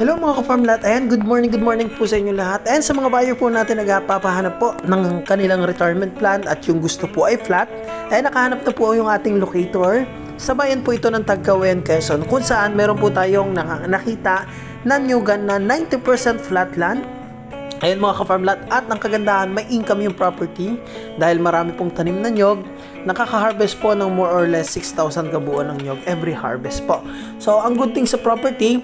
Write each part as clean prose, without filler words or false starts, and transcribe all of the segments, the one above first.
Hello mga ka-farmlat, ayan, good morning po sa inyo lahat. Ayan, sa mga buyer po natin nagpapahanap po ng kanilang retirement plan at yung gusto po ay flat, ayan, nakahanap na po yung ating locator. Sa bayan po ito ng Tagkawayan, Quezon, kung saan meron po tayong nakita na nyugan na 90% flat land. Ayan mga ka-farmlat, at ang kagandahan, may income yung property dahil marami pong tanim na nyog. Nakaka-harvest po ng more or less 6,000 kabuuan ng nyog every harvest po. So, ang good thing sa property,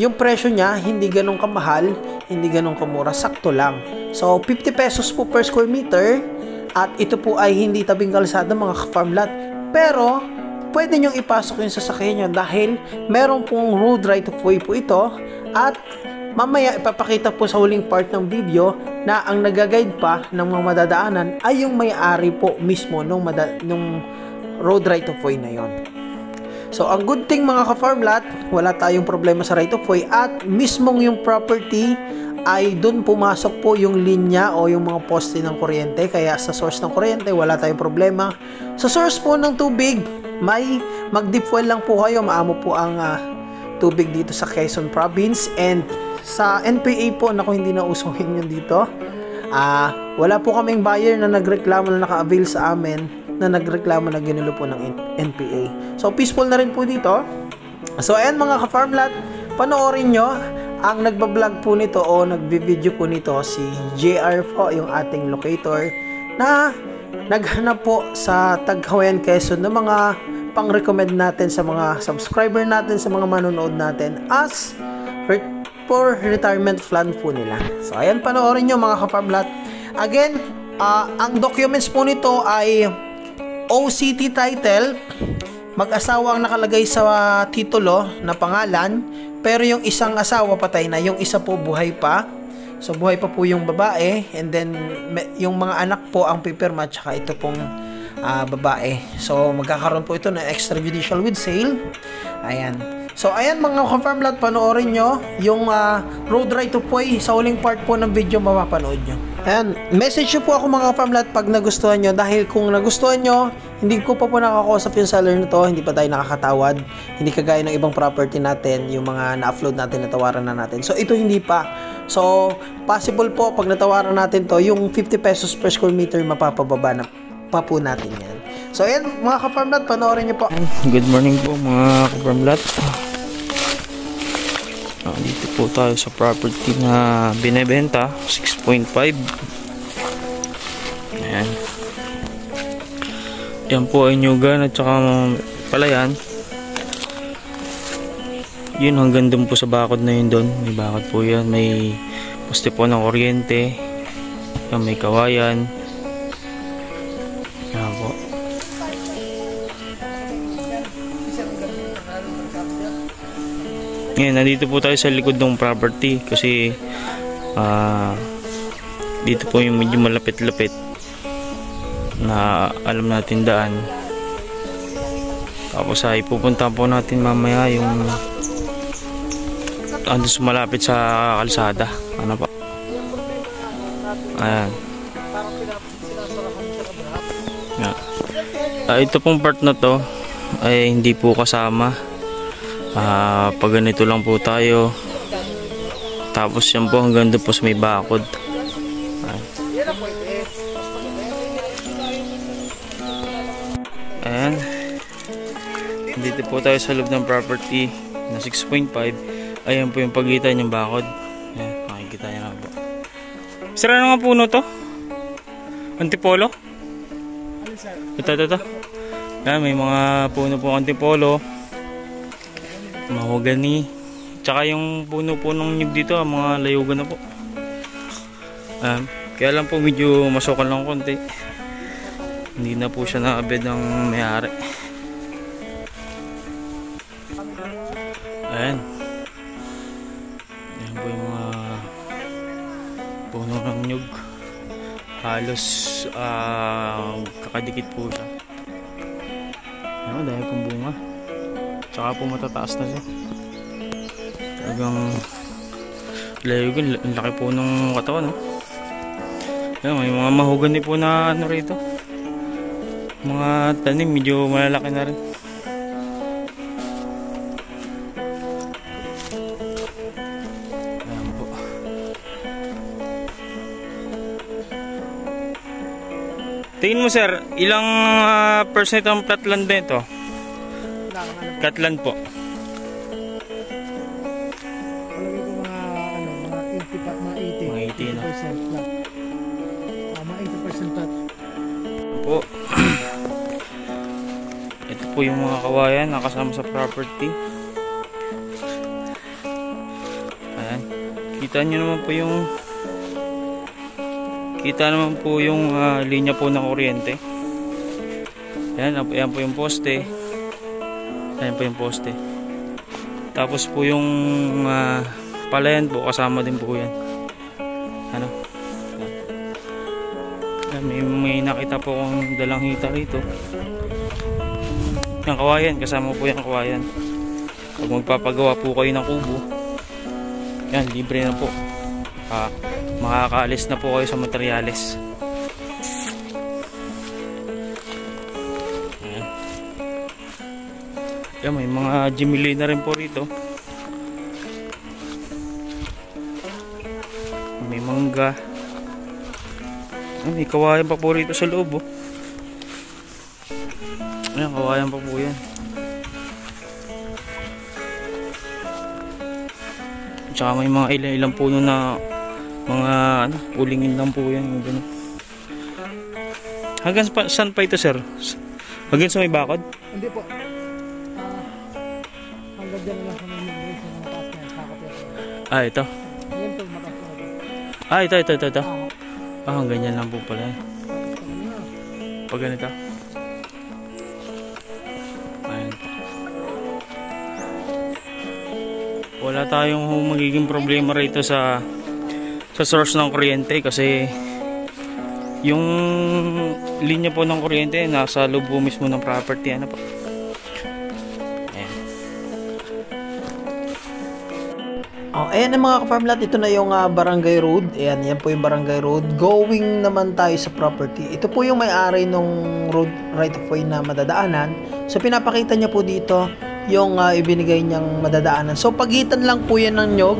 yung presyo niya hindi ganun kamahal, hindi ganun kamura, sakto lang. So 50 pesos po per square meter, at ito po ay hindi tabing kalsada mga ka-farmlat, pero pwede nyong ipasok yung sasakyan nyo dahil meron pong road right of way po ito. At mamaya ipapakita po sa huling part ng video na ang nagaguide pa ng mga madadaanan ay yung may-ari po mismo nung road right of way na yon. So, ang good thing mga ka-farmlat, wala tayong problema sa right of way, at mismong yung property ay dun pumasok po yung linya o yung mga poste ng kuryente. Kaya sa source ng kuryente, wala tayong problema. Sa source po ng tubig, may mag-deep well lang po kayo. Maamo po ang tubig dito sa Quezon Province. And sa NPA po, naku, hindi na usungin yun dito. Wala po kaming buyer na nagreklamo na naka-avail sa amin, na nagreklamo na ginulo po ng NPA. So, peaceful na rin po dito. So, ayan mga ka-farmlat, panoorin nyo. Ang nagbablog po nito o nagbi-video po nito si JR po, yung ating locator, na naghanap po sa Tagkawayan, Quezon ng mga pang-recommend natin sa mga subscriber natin, sa mga manonood natin as for retirement plan po nila. So, ayan, panoorin nyo mga ka-farmlat. Again, ang documents po nito ay OCT title, mag-asawa ang nakalagay sa titulo na pangalan, pero yung isang asawa patay na, yung isa po buhay pa. So buhay pa po yung babae, and then yung mga anak po ang pipirma, tsaka ito pong babae. So magkakaroon po ito ng extrajudicial with sale. Ayan. So ayan mga ka-farmlat, panoorin nyo yung road right of way. Sa huling part po ng video mapapanood nyo. Ayan, message nyo po ako mga ka-farmlat pag nagustuhan nyo, dahil kung nagustuhan nyo, hindi ko pa po nakakausap yung seller nito, hindi pa tayo nakakatawad, hindi kagaya ng ibang property natin, yung mga na-upload natin, natawaran na natin. So ito hindi pa. So possible po pag natawaran natin to, yung 50 pesos per square meter mapapababa na pa po natin yan. So ayan mga ka-farmlat, panoorin nyo po. Good morning po mga ka-farmlat. Dito po tayo sa property na binebenta, 6.5. Ayan. Yan po ay nyugan at saka palayan. Yun hanggang dun po sa bakod na yun doon. May bakod po yan. May poste po ng kuryente. Yan, may kawayan. Yan po. Ngayon, nandito po tayo sa likod ng property kasi dito po yung medyo malapit-lapit na alam natin daan. Tapos ay pupunta po natin mamaya yung ando sumalapit sa kalsada. Ano pa? Ayan. Ito pong part na to ay hindi po kasama. Pag ganito lang po tayo, tapos yan po hanggang doon po sa may bakod. Ayan, dito po tayo sa loob ng property na 6.5. Ayan po yung pagitan yung bakod. Ayan, makikita nyo na po. Sira na nga puno to, antipolo. Ito. Ayan, may mga puno po antipolo, mahogany, tsaka yung puno po ng nyug dito, mga layugan na po. Kaya lang po medyo masukal lang konti, hindi na po siya naabed ng may-ari. Ayan po yung mga puno ng nyug, halos kakadikit po siya. Dahil pong bunga, tsaka po matataas na siya. Talagang layugan, ang laki po ng katawan, no? Yan, may mga mahogany po na ano rito, mga tanim medyo malalaki na rin. Tingin mo sir, ilang percent ang flatland nito? Flatland po. Palagay ko mga 80 pa, mga 80. Mga 80 no? 80% flat. Mga 80% flat. Po. Ito po yung mga kawayan na kasama sa property. Ayan. Kita naman po yung linya po ng kuryente. Ayan po yung poste. Ayan po yung poste. Tapos po yung palayan po kasama din po yan. Ano? May nakita po akong dalang hita rito. Yung kawayan, kasama po yung kawayan. Pag magpapagawa po kayo ng kubo, yan, libre na po. Makakaalis na po kayo sa materyales. Yan, may mga jimili na rin po rito. May mangga. May kawayan pa po rito sa loob. Ayan, kawayan pa po yan. Tsaka may mga ilang puno na mga ulingin lang po yan. Hanggang saan pa ito sir? Hanggang sa may bakod? Hindi po. Hanggang dyan lang sa mga mataas na sakop yan. Ito? Yan po mataas na ito. Ito. Hanggang yan lang po pala. Pag ganito. Ayan. Wala tayong magiging problema rito sa source ng kuryente kasi yung linya po ng kuryente nasa loob po mismo ng property. Ano po? Ayan. Ayan ang mga ka-farmlat, ito na yung barangay road. Ayan, yan po yung barangay road. Going naman tayo sa property. Ito po yung may-ari ng road right of way na madadaanan. So pinapakita niya po dito yung ibinigay niyang madadaanan. So pagitan lang po yan ng nyog.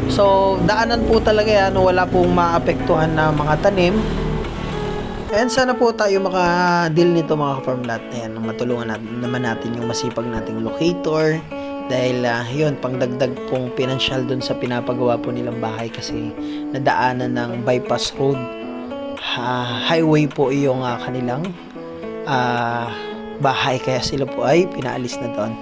So daanan po talaga yan, wala pong maapektuhan na mga tanim. And sana po tayo maka-deal nito mga ka-farmlat. Ayan, matulungan naman natin yung masipag nating locator. Dahil yun, pangdagdag pong pinansyal dun sa pinapagawa po nilang bahay kasi nadaanan ng bypass road. Highway po yung kanilang bahay kaya sila po ay pinaalis na doon.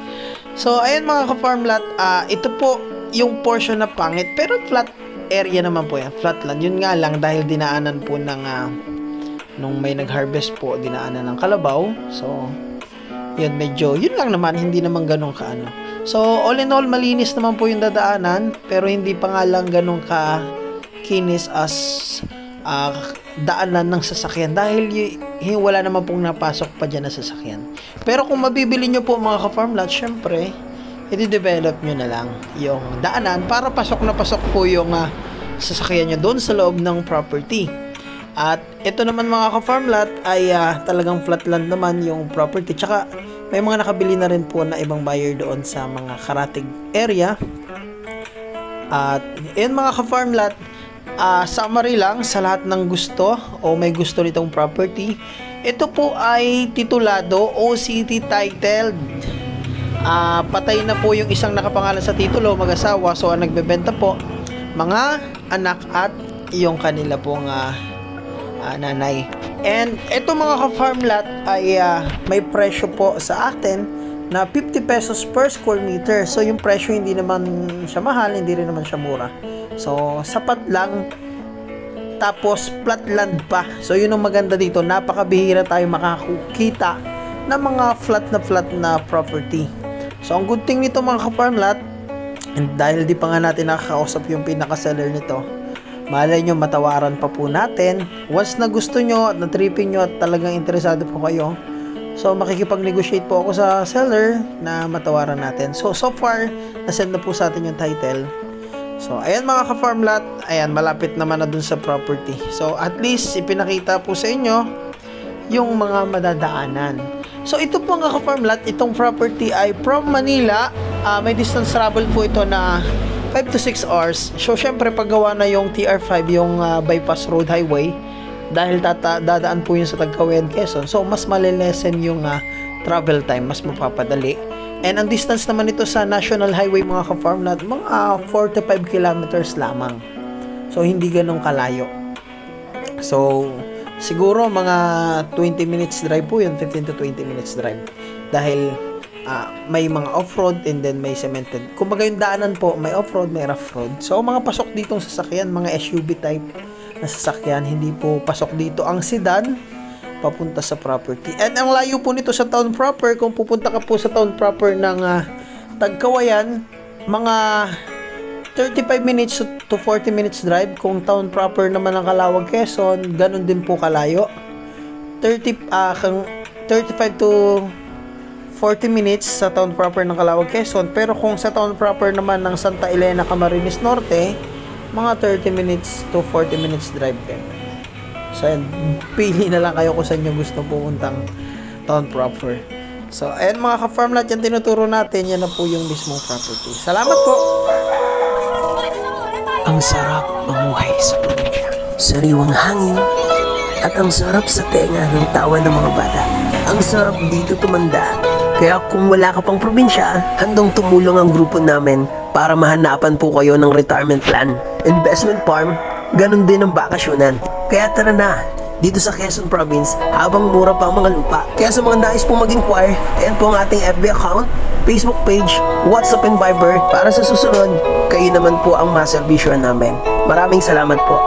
So ayan mga ka-farmlat, ito po yung portion na pangit pero flat area naman po yan, flat land. Yun nga lang dahil dinaanan po ng nung may nag-harvest po, dinaanan ng kalabaw. So yun, medyo yun lang naman, hindi naman ganun kaano. So all in all, malinis naman po yung dadaanan pero hindi pa nga lang ganun ka kinis as daanan ng sasakyan dahil wala naman pong napasok pa dyan na sasakyan. Pero kung mabibili nyo po mga ka-farmlat, syempre i-develop nyo na lang yung daanan para pasok na pasok po yung sasakyan nyo doon sa loob ng property. At ito naman mga ka-farmlat ay talagang flatland naman yung property. Tsaka may mga nakabili na rin po na ibang buyer doon sa mga Karatig area. At yun mga ka-farmlat, summary lang sa lahat ng gusto o may gusto nitong property. Ito po ay titulado, OCT titled. Patay na po yung isang nakapangalan sa titulo, mag-asawa. So ang nagbebenta po, mga anak at yung kanila pong nanay. And ito mga ka-farmlat ay may presyo po sa atin na 50 pesos per square meter. So yung presyo hindi naman siya mahal, hindi rin naman siya mura. So sapat lang, tapos flat land pa. So yun ang maganda dito, napakabihira tayo makakita ng mga flat na property. So ang good thing nito mga ka-farmlat, and dahil di pa nga natin nakakausap yung pinaka-seller nito, malay nyo matawaran pa po natin. Once na gusto nyo at na-tripping nyo at talagang interesado po kayo, so makikipag-negotiate po ako sa seller na matawaran natin. So far, nasend na po sa atin yung title. So ayan mga ka-farmlat, ayan, malapit naman na dun sa property. So at least ipinakita po sa inyo yung mga madadaanan. So ito po mga ka-farmlat, itong property ay from Manila. May distance travel po ito na 5 to 6 hours. So syempre paggawa na yung TR5, yung bypass road highway, dahil dadaan po yun sa Tagkawayan, Quezon. So mas malilesen yung travel time, mas mapapadali. And ang distance naman ito sa National Highway mga ka-farmland, mga 4 to 5 kilometers lamang. So hindi ganun kalayo. So siguro mga 20 minutes drive po yun, 15 to 20 minutes drive. Dahil may mga off-road and then may cemented. Kumbaga yung daanan po, may off-road, may rough road. So mga pasok ditong sasakyan, mga SUV type na sasakyan, hindi po pasok dito ang sedan papunta sa property. And ang layo po nito sa town proper, kung pupunta ka po sa town proper ng Tagkawayan, mga 35 minutes to 40 minutes drive. Kung town proper naman ng Calauag, Quezon, ganun din po kalayo. 35 to 40 minutes sa town proper ng Calauag, Quezon. Pero kung sa town proper naman ng Santa Elena, Camarines Norte, mga 30 minutes to 40 minutes drive din. So, pili na lang kayo kung saan nyo gusto pupuntang town proper. So, ayan mga ka-farmland, yan tinuturo natin. Yan na po yung mismong property. Salamat po! Ang sarap mamuhay sa probinsya. Sariwang hangin at ang sarap sa tenga ng tawa ng mga bata. Ang sarap dito tumanda. Kaya kung wala ka pang probinsya, handang tumulong ang grupo namin para mahanapan po kayo ng retirement plan. Investment farm, ganun din ang bakasyonan. Kaya tara na, dito sa Quezon Province, habang mura pa ang mga lupa. Kaya sa mga nais pong mag-inquire, ayan po ang ating FB account, Facebook page, WhatsApp and Viber. Para sa susunod, kayo naman po ang maservisyohan namin. Maraming salamat po.